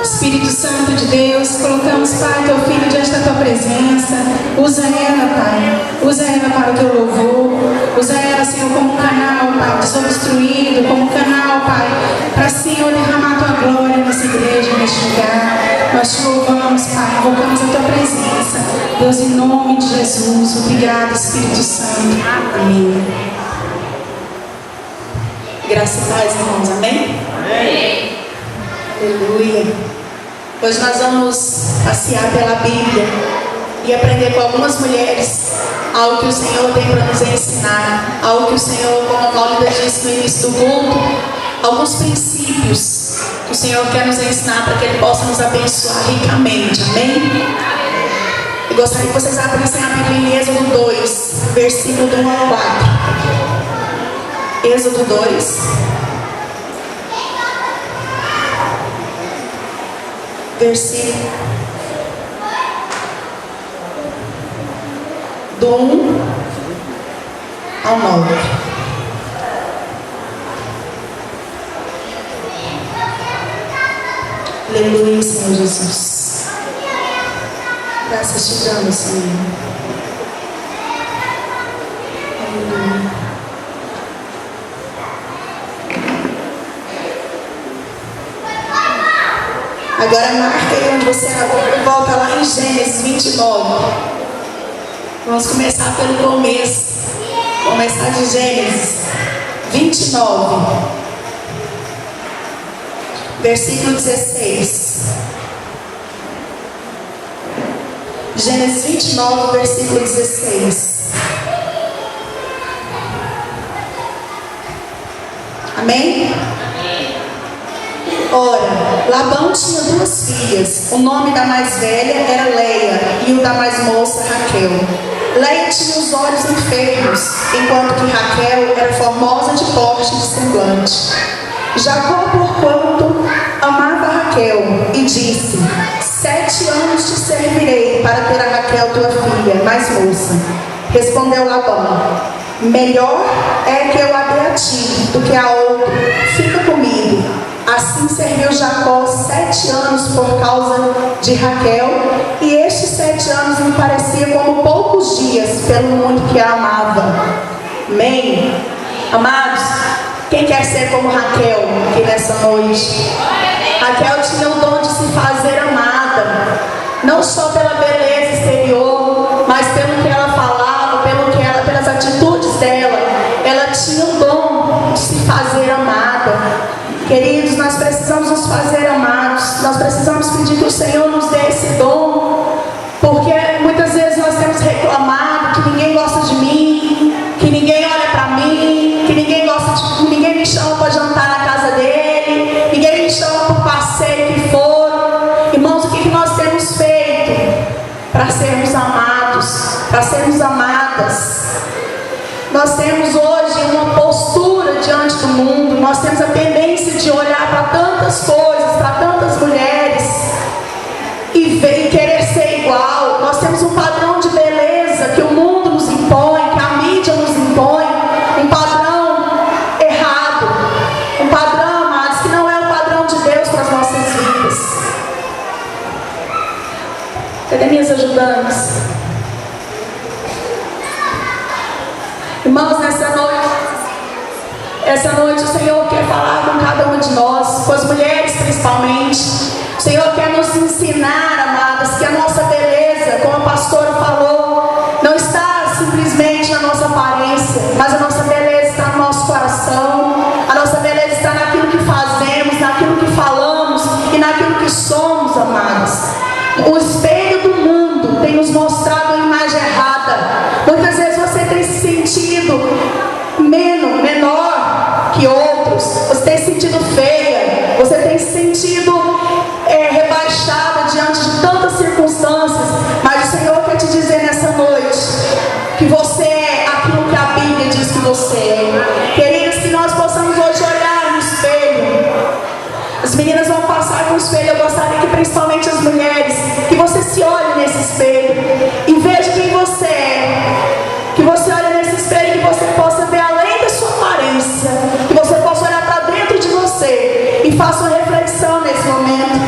Espírito Santo de Deus, colocamos, Pai, teu filho diante da tua presença. Usa ela, Pai. Usa ela para o teu louvor. Usa ela, Senhor, como canal, Pai, desobstruído, como canal, Pai, para, Senhor, derramar a tua glória nessa igreja, neste lugar. Nós te louvamos, Pai, invocamos a tua presença. Deus, em nome de Jesus. Obrigado, Espírito Santo. Amém. Graça e paz, irmãos. Amém? Amém. Aleluia. Hoje nós vamos passear pela Bíblia e aprender com algumas mulheres algo que o Senhor tem para nos ensinar, algo que o Senhor, como a Paulina disse no início do culto, alguns princípios que o Senhor quer nos ensinar para que Ele possa nos abençoar ricamente. Amém? Eu gostaria que vocês abrissem a Bíblia em Êxodo 2, versículo do 1 ao 4. Êxodo 2. Versículo do 1 ao 9. Aleluia, Senhor Jesus. Graças te damos, Senhor. Aleluia. Agora marca aí onde você abre, volta lá em Gênesis 29. Vamos começar pelo começo. Começar de Gênesis 29. Versículo 16. Gênesis 29, versículo 16. Amém? Ora, Labão tinha duas filhas. O nome da mais velha era Leia e o da mais moça, Raquel. Leia tinha os olhos enfermos, enquanto que Raquel era formosa de porte e de semblante. Jacó, porquanto, amava Raquel e disse: 7 anos te servirei para ter a Raquel tua filha, mais moça. Respondeu Labão: melhor é que eu a dê a ti do que a outro. Fica comigo. Assim serviu Jacó 7 anos por causa de Raquel, e estes 7 anos me parecia como poucos dias, pelo muito que a amava. Amém? Amados, quem quer ser como Raquel aqui nessa noite? Raquel tinha o dom de se fazer amada, não só pela beleza exterior, mas pelo que ela falava, pelas atitudes dela. Ela tinha o dom de se fazer amada. Queridos, nós precisamos nos fazer amados. Nós precisamos pedir que o Senhor nos dê esse dom, porque muitas vezes nós temos reclamado que ninguém gosta de mim, que ninguém olha para mim, que ninguém me chama para jantar na casa dele, ninguém me chama para o passeio que for. Irmãos, o que nós temos feito para sermos amados, para sermos amadas? Nós temos hoje uma postura diante do mundo. Nós temos a tendência de olhar para tantas coisas, para tantas mulheres e querer ser igual. Nós temos um padrão de beleza que o mundo nos impõe, que a mídia nos impõe, um padrão errado, um padrão, amados, que não é o padrão de Deus para as nossas vidas. Cadê minhas ajudantes? Irmãos, essa noite o Senhor quer falar com cada uma de nós, com as mulheres principalmente. O Senhor quer nos ensinar, amadas, que a nossa beleza, como a pastora falou, não está simplesmente na nossa aparência, mas a nossa beleza está no nosso coração. A nossa beleza está naquilo que fazemos, naquilo que falamos e naquilo que somos, amadas. O espelho do mundo tem nos mostrado a imagem errada. Muitas vezes você tem se sentido menor que outros, você tem se sentido feia, você tem se sentido rebaixada diante de tantas circunstâncias, mas o Senhor quer te dizer nessa noite que você é aquilo que a Bíblia diz que você é. Queridos, que nós possamos hoje olhar no espelho. As meninas vão passar com o espelho. Eu gostaria que principalmente as mulheres, que você se olhe nesse espelho e veja quem você é. Que você olhe nesse espelho e que você possa ver além da sua aparência, que você possa olhar para dentro de você e faça uma reflexão nesse momento.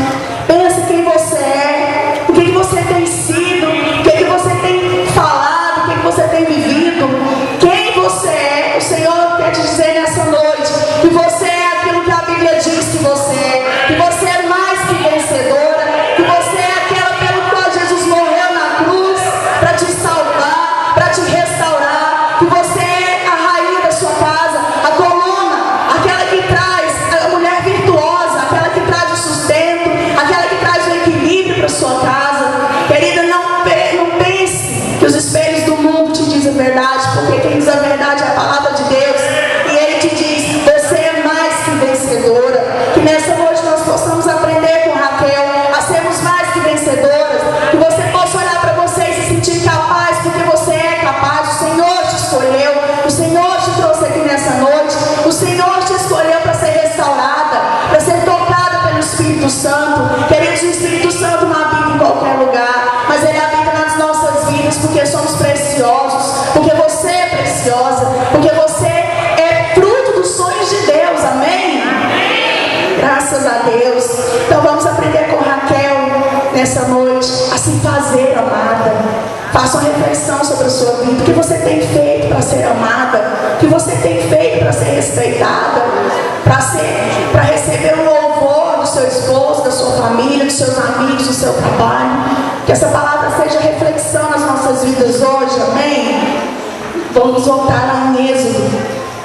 Queridos, o Espírito Santo não habita em qualquer lugar, mas Ele habita nas nossas vidas, porque somos preciosos, porque você é preciosa, porque você é fruto dos sonhos de Deus, amém? Graças a Deus. Então vamos aprender com Raquel nessa noite a se fazer amada. Faça uma reflexão sobre a sua vida. O que você tem feito para ser amada? O que você tem feito para ser respeitada? Para receber o louvor do seu esposo, da sua família, dos seus amigos, do seu trabalho. Que essa palavra seja reflexão nas nossas vidas hoje, amém? Vamos voltar lá em Êxodo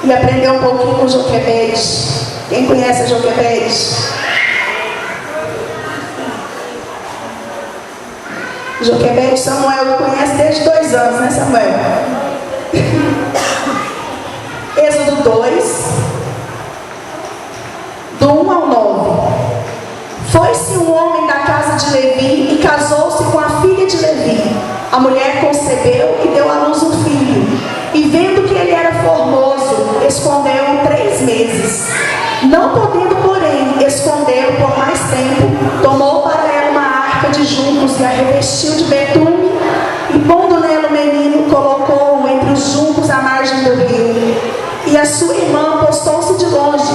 e aprender um pouquinho com Joquebede. Quem conhece a Joquebede? Joquebede, Samuel conhece desde 2 anos, né, Samuel? Êxodo 2, do 1 ao 9. Foi-se um homem da casa de Levi e casou-se com a filha de Levi. A mulher concebeu e deu à luz um filho. E vendo que ele era formoso, escondeu-o 3 meses. Não podendo, porém, escondê-lo por mais tempo, tomou para ela uma arca de juncos e a revestiu de betume, e pondo nela o menino, colocou-o entre os juncos à margem do rio. E a sua irmã postou-se de longe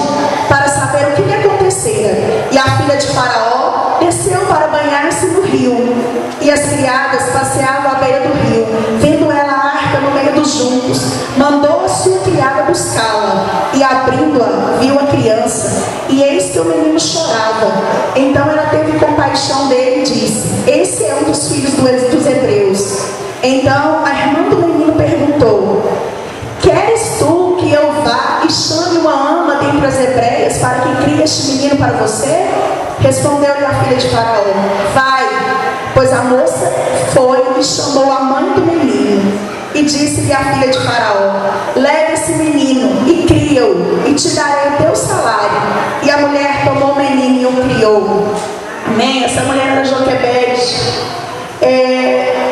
para saber o que lhe acontecera. E a filha de Faraó desceu para banhar-se no rio. E as criadas passeavam à beira do rio. Vendo ela a arca no meio dos juncos, mandou a sua criada buscá-la. E abrindo-a, viu a criança. E eis que o menino chorava. Então ela teve compaixão dele e disse: esse é um dos filhos dos hebreus. Então a irmã do menino perguntou: queres tu que eu vá e chame uma ama dentre as hebreias para que crie este menino para você? Respondeu-lhe a filha de Faraó: vai. Pois a moça foi e chamou a mãe do menino. E disse-lhe a filha de Faraó: leve esse menino e cria-o, e te darei o teu salário. E a mulher tomou o menino e o criou. Amém? Essa mulher era Joquebede.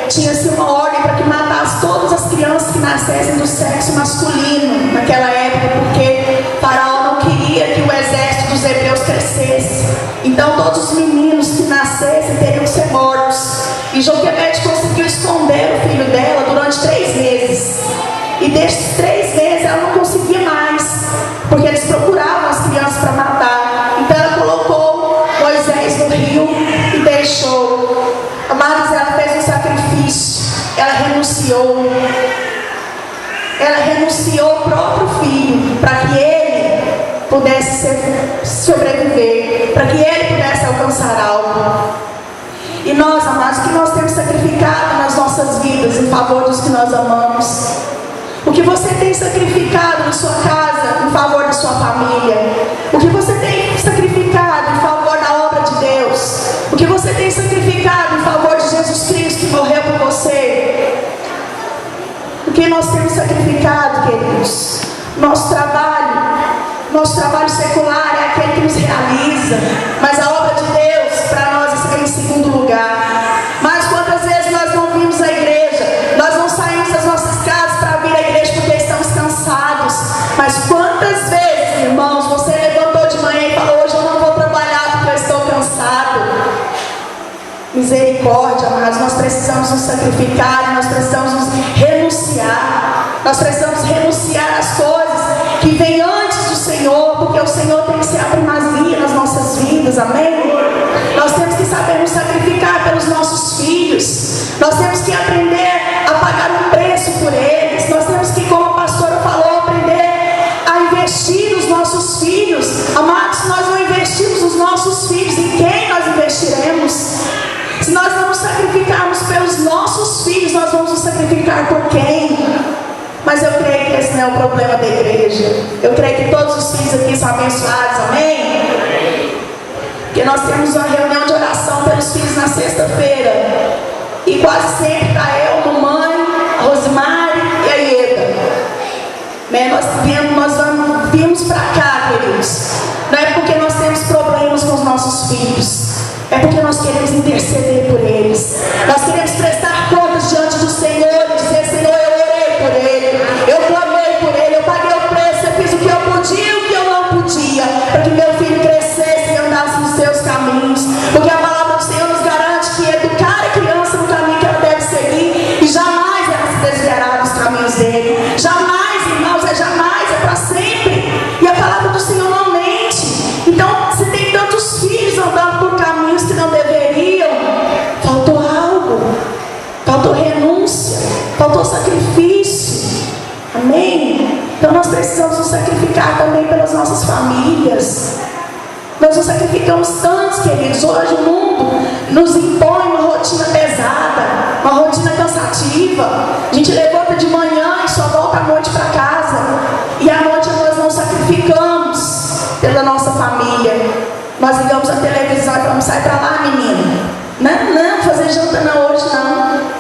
Tinha-se uma ordem para que matasse todas as crianças que nascessem do sexo masculino naquela época, porque Faraó não queria que o exército dos hebreus crescesse. Então todos os meninos que nascessem teriam que ser mortos. E Joquebede conseguiu esconder o filho dela durante 3 meses. E desses 3 meses ela não conseguia mais, porque eles procuravam as crianças para matar. Então ela colocou Moisés no rio e deixou. Amados, ela fez um sacrifício. Ela renunciou. Ela renunciou ao próprio filho para que ele pudesse sobreviver, para que ele pudesse alcançar algo. E nós, amados, que nós temos sacrificado nas nossas vidas em favor dos que nós amamos? O que você tem sacrificado na sua casa em favor da sua família? O que você tem sacrificado em favor da obra de Deus? O que você tem sacrificado em favor de Jesus Cristo que morreu por você? O que nós temos sacrificado, queridos? Nosso trabalho secular é aquele que nos realiza, mas a obra de Deus para nós está em segundo lugar. Mas quantas vezes nós não vimos a igreja? Nós não saímos das nossas casas para vir à igreja porque estamos cansados. Mas quantas vezes, irmãos, você levantou de manhã e falou: hoje eu não vou trabalhar porque eu estou cansado? Misericórdia, amados, nós precisamos nos sacrificar, nós precisamos nos renunciar. Nós precisamos renunciar às coisas que vêm antes do Senhor, porque o Senhor tem que ser a primazia nas nossas vidas, amém? Nós temos que saber nos sacrificar pelos nossos filhos. Nós temos que aprender a pagar um preço por eles. Nós temos que, como a pastora falou, aprender a investir nos nossos filhos. Amados, se nós não investirmos nos nossos filhos, em quem nós investiremos? Se nós não nos sacrificarmos pelos nossos filhos, nós vamos nos sacrificar por quem? Mas eu creio que esse não é o problema da igreja. Eu creio que todos os filhos aqui são abençoados, amém? Porque nós temos uma reunião de oração pelos filhos na sexta-feira. E quase sempre está eu, mamãe, a Rosemary e a Ieda. Nós viemos para cá, queridos. Não é porque nós temos problemas com os nossos filhos. É porque nós queremos interceder por eles. Nós queremos prestar contas diante do Senhor e dizer: Senhor, eu orei por ele, eu clamei por ele, eu paguei o preço, eu fiz o que eu podia e o que eu não podia, para que meu filho crescesse e andasse nos seus caminhos. Porque a faltou sacrifício. Amém? Então nós precisamos nos sacrificar também pelas nossas famílias. Nós nos sacrificamos tantos, queridos. Hoje o mundo nos impõe uma rotina pesada, uma rotina cansativa. A gente levanta de manhã e só volta à noite para casa. E à noite nós não sacrificamos pela nossa família. Nós ligamos a televisão e falamos: sai para lá, menina. Não, fazer janta não hoje não.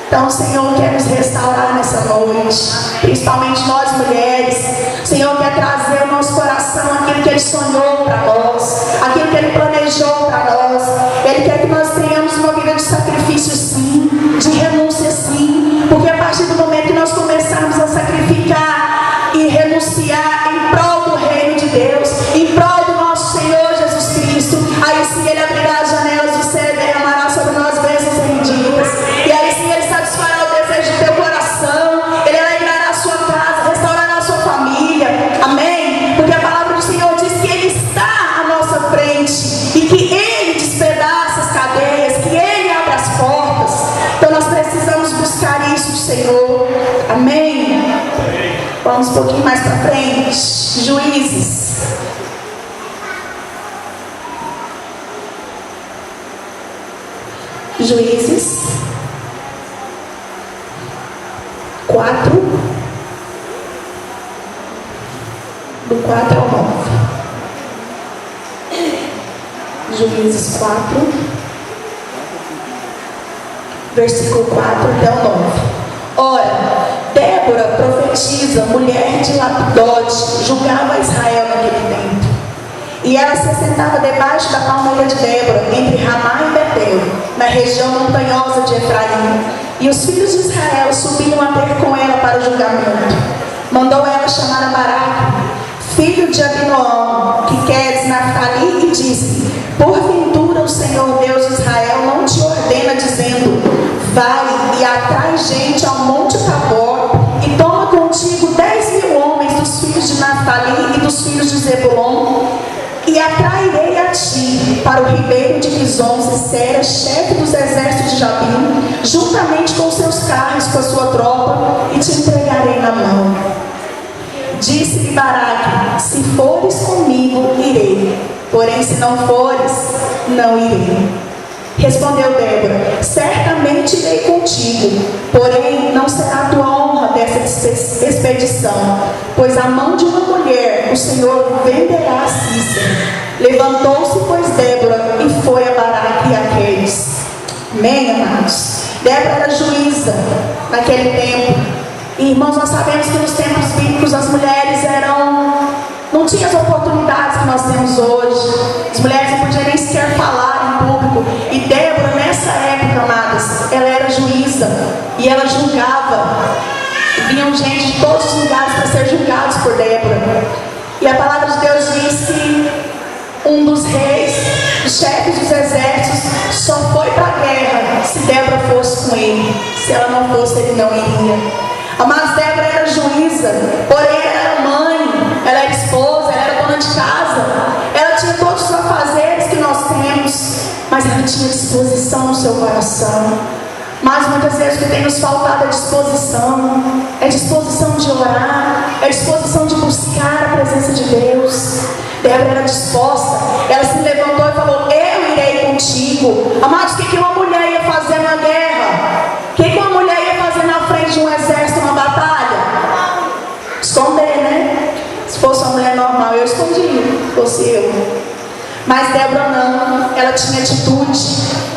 Então o Senhor quer nos restaurar nessa noite, principalmente nós mulheres. O Senhor quer trazer ao nosso coração aquilo que Ele sonhou para nós, aquilo que Ele planejou para nós. Ele quer que nós tenhamos uma vida de sacrifício sim, de renúncia sim, porque a partir do momento que nós começarmos a sacrificar e renunciar em prol do reino de Deus, em prol do nosso Senhor Jesus Cristo, aí sim Ele abrirá as janelas do céu e derramará sobre nós bênçãos benditas. E aí sim Ele satisfará o desejo do teu coração, Ele alegrará a sua casa, restaurará a sua família. Amém? Porque a palavra do Senhor diz que Ele está à nossa frente e que Ele despedaça as cadeias, que Ele abre as portas. Então nós precisamos buscar isso do Senhor. Amém? Vamos um pouquinho mais para frente. Juízes. Juízes 4, do 4 ao 9. Juízes 4, versículo 4 até o 9. Ora, Débora, profetisa, mulher de Lapidote, julgava Israel naquele tempo. E ela se assentava debaixo da palmeira de Débora, entre Ramá e Betel, na região montanhosa de Efraim. E os filhos de Israel subiam a ter com ela para o julgamento. Mandou ela chamar a Baraque, filho de Abinoão, que queres Naftali, e disse: porventura o Senhor Deus de Israel não te ordena, dizendo: vai e atrai gente ao monte Tabor, e toma contigo 10.000 homens dos filhos de Naftali e dos filhos de Zebulon, e atrairei a ti para o ribeiro de Quizon, Sisera, chefe dos exércitos de Jabim, juntamente com seus carros, com a sua tropa, e te entregarei na mão. Disse-lhe Baraque: se fores comigo, irei, porém se não fores, não irei. Respondeu Débora: certamente irei contigo, porém não será a tua honra dessa expedição, pois a mão de uma mulher o Senhor venderá a Cícera. Levantou-se, pois, Débora e foi a Baraque e aqueles. Amém, amados? Débora era juíza naquele tempo. E, irmãos, nós sabemos que nos tempos bíblicos as mulheres não tinham as oportunidades que nós temos hoje. As mulheres não podiam nem sequer falar em público. E Débora, nessa época, amadas, ela era juíza e ela julgava. Vinham gente de todos os lugares para ser julgados por Débora. E a palavra de Deus diz que um dos reis, os chefes dos exércitos, só foi para a guerra se Débora fosse com ele. Se ela não fosse, ele não iria. Amados, Débora era juíza, porém ela era mãe, ela era esposa, ela era dona de casa, ela tinha todos os afazeres que nós temos, mas ela tinha disposição no seu coração. Mas muitas vezes o que tem nos faltado é disposição de orar, é disposição de buscar a presença de Deus. Débora era disposta, ela se levantou e falou: eu irei contigo. Amados, o que uma mulher ia fazer na guerra? O que uma mulher ia fazer na frente de um exército, uma batalha? Esconder, né? Se fosse uma mulher normal, eu escondia, se fosse eu. Mas Débora não, ela tinha atitude.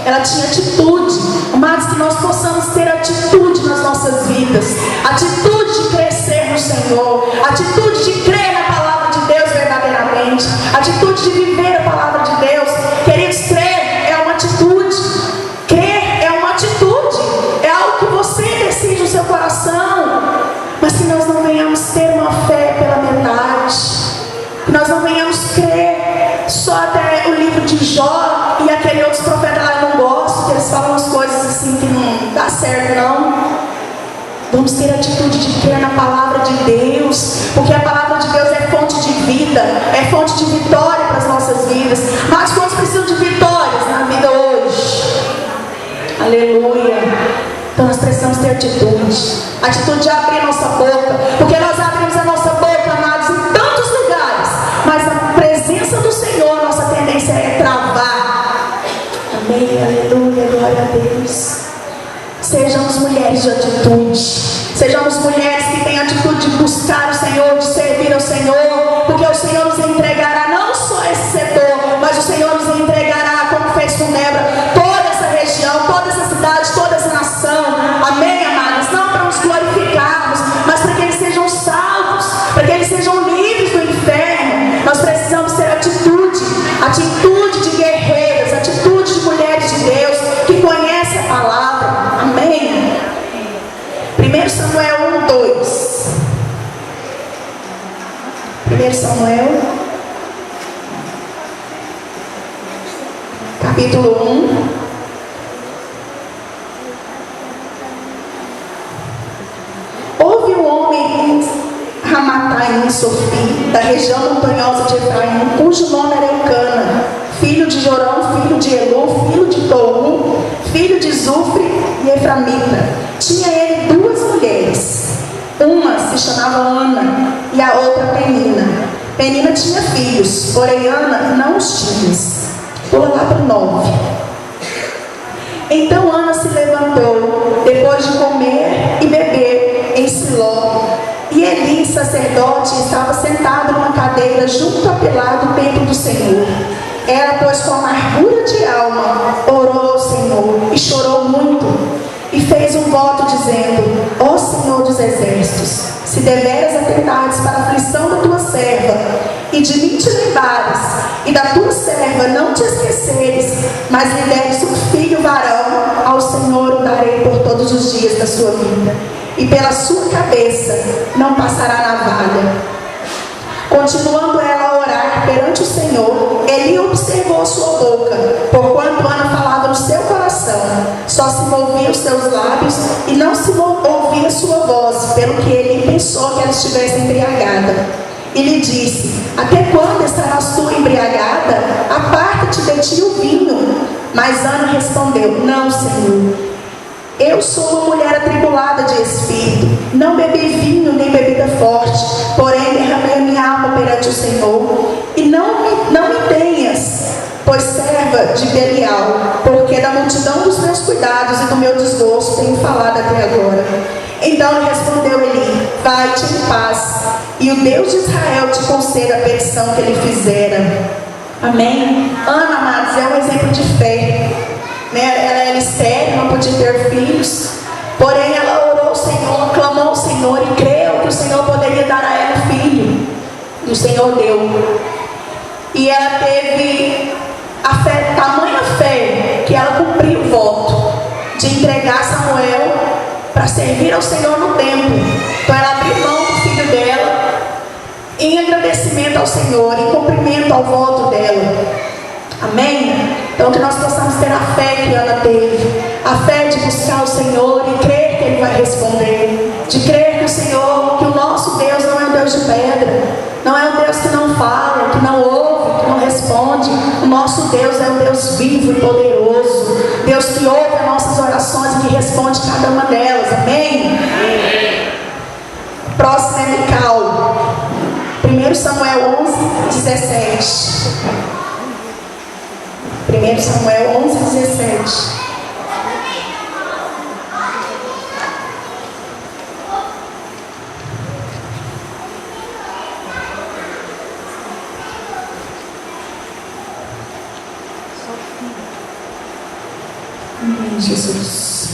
Ela tinha atitude. Amados, que nós possamos ter atitude nas nossas vidas, atitude de crescer no Senhor, atitude de crer na palavra de Deus verdadeiramente, atitude de viver a palavra de Deus. Queridos, crer é uma atitude. Crer é uma atitude, é algo que você decide no seu coração. Mas que nós não venhamos ter uma fé pela metade, que nós não venhamos crer só até o livro de Jó e aquele outro profeta lá eu não gosto, que eles falam umas coisas assim que não dá certo não. Vamos ter a atitude de crer na palavra de Deus, porque a palavra de Deus é fonte de vida, é fonte de vitória para as nossas vidas. Mas quantos precisam de vitórias na vida hoje? Aleluia. Então nós precisamos ter atitude. Atitude de abrir nossa boca, porque nós abrimos a nossa boca, amados, em tantos lugares, mas a presença do Senhor, nossa tendência é travar. Amém, aleluia, glória a Deus. Sejamos mulheres de atitude, sejamos mulheres que têm atitude de buscar o Senhor, de servir ao Senhor, porque o Senhor nos entregará não só esse setor, mas o Senhor nos entregará, como fez com Débora, toda essa região, toda essa cidade, toda essa nação. Amém, amados? Não para nos glorificarmos, mas para que eles sejam salvos, para que eles sejam livres do inferno. Nós precisamos ter atitude, atitude de guerreiras, atitude de mulheres de Deus que conhecem a palavra. Amém? 1 Samuel 1:2. 1 Samuel, capítulo 1. Houve um homem em Ramataim, Sofi, da região montanhosa de Efraim, cujo nome era Eucana, filho de Jorão, filho de Elô, filho de Tou, filho de Zufre e Eframita. Tinha ele duas mulheres, uma se chamava Ana e a outra Penina. Penina tinha filhos, porém Ana não os tinha. Pula lá para o 9. Então Ana se levantou, depois de comer e beber em Siló. E Eli, sacerdote, estava sentado numa cadeira junto ao pilar do templo do Senhor. Ela, pois, com amargura de alma, orou ao Senhor e chorou muito. E fez um voto dizendo: ó Senhor dos exércitos, se deveras atentares para a aflição da tua serva, e de mim te lembrares, e da tua serva não te esqueceres, mas lhe deres um filho varão, ao Senhor o darei por todos os dias da sua vida, e pela sua cabeça não passará navalha. Continuando ela a orar perante o Senhor, Eli observou sua boca, porquanto Ana falava no seu coração, só se movia os seus lábios e não se ouvia sua voz, pelo que ele pensou que ela estivesse embriagada. E lhe disse: até quando estarás tu embriagada? Aparta-te de ti o vinho. Mas Ana respondeu: não, Senhor, eu sou uma mulher atribulada de espírito, não bebi vinho nem bebida forte, porém derramei a minha alma perante o Senhor. E não me tenhas, pois serva de Belial, porque da multidão dos meus cuidados e do meu desgosto tenho falado até agora. Então lhe respondeu Eli: vai-te em paz, e o Deus de Israel te conceda a petição que ele fizera. Amém? Ana, amados, é um exemplo de fé. Ela era estéril, não podia ter filhos, porém ela orou ao Senhor, clamou ao Senhor e creu que o Senhor poderia dar a ela um filho, e o Senhor deu. E ela teve a fé, tamanha fé, que ela cumpriu o voto de entregar Samuel para servir ao Senhor no templo. Então ela abriu mão do filho dela em agradecimento ao Senhor, em cumprimento ao voto dela. Amém? Então que nós possamos ter a fé que Ana teve, a fé de buscar o Senhor e crer que Ele vai responder, de crer que o Senhor, que o nosso Deus não é um Deus de pedra, não é um Deus que não fala, que não ouve, que não responde. O nosso Deus é um Deus vivo e poderoso, Deus que ouve as nossas orações e que responde cada uma delas. Amém? Amém. Próximo é Mical. 1 Samuel 11:17. 1 Samuel 11:17. Amém, Jesus.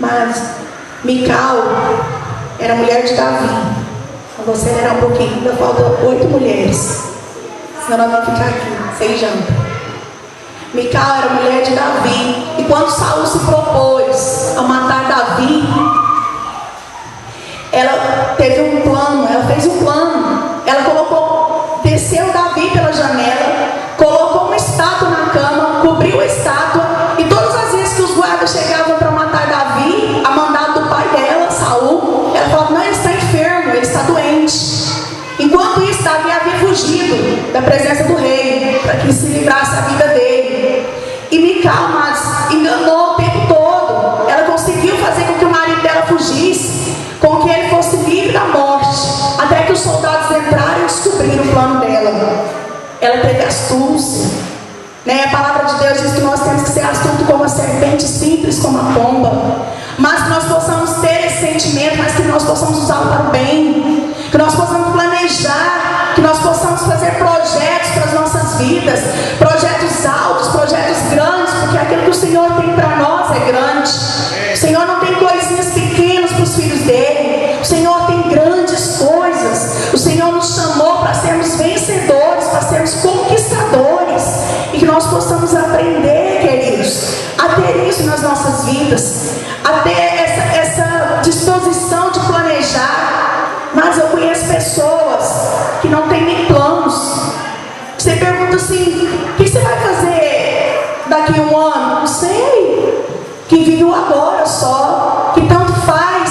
Mas Mical era mulher de Davi. Você era um pouquinho, ainda faltam 8 mulheres. Senão nós vamos ficar aqui, sem janta. Mical era mulher de Davi. E quando Saul se propôs a matar Davi, ela teve um plano, ela fez um plano. Ela desceu Davi pela janela, colocou uma estátua na cama, cobriu a estátua, e todas as vezes que os guardas chegavam para matar Davi, a mandado do pai dela, Saul, ela falava: não, ele está enfermo, ele está doente. Enquanto isso, Davi havia fugido fugido da presença do rei, para que se livrasse a vida dele. E Mical, amados, enganou o tempo todo. Ela conseguiu fazer com que o marido dela fugisse, com que ele fosse livre da morte, até que os soldados entraram e descobriram o plano dela. Ela teve astúcia, né? A palavra de Deus diz que nós temos que ser astutos como a serpente, simples como a pomba. Mas que nós possamos ter esse sentimento, mas que nós possamos usá-lo para o bem, que nós possamos planejar, que nós possamos fazer projetos para as nossas vidas, projetos altos, projetos grandes, porque aquilo que o Senhor tem para nós é grande. O Senhor não tem coisinhas pequenas para os filhos dele, o Senhor tem grandes coisas. O Senhor nos chamou para sermos vencedores, para sermos conquistadores, e que nós possamos aprender, queridos, a ter isso nas nossas vidas, a ter essa disposição de planejar. Mas eu conheço pessoas que não têm nem planos. Você pergunta assim: o que você vai fazer daqui a um ano? Não sei. Que vive o agora só, que tanto faz,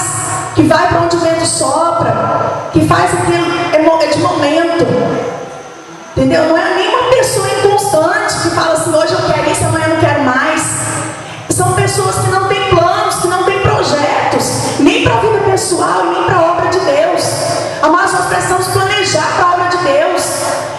que vai para onde o vento sopra, que faz aquilo, é de momento, entendeu? Não é nenhuma pessoa inconstante que fala assim: hoje eu quero isso, amanhã eu não quero mais. São pessoas que não têm planos, que não têm projetos, nem para a vida pessoal e nem para a obra de Deus. Mas nós precisamos planejar para a obra de Deus.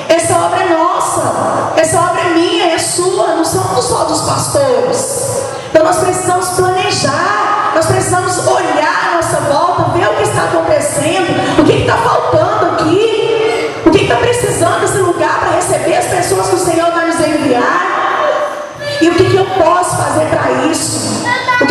Essa obra é nossa, essa obra é minha, é sua, não somos só dos pastores. Então nós precisamos planejar, nós precisamos olhar à nossa volta, ver o que está acontecendo, o que está faltando aqui, o que está precisando desse lugar para receber as pessoas que o Senhor vai nos enviar. E o que eu posso fazer para isso? O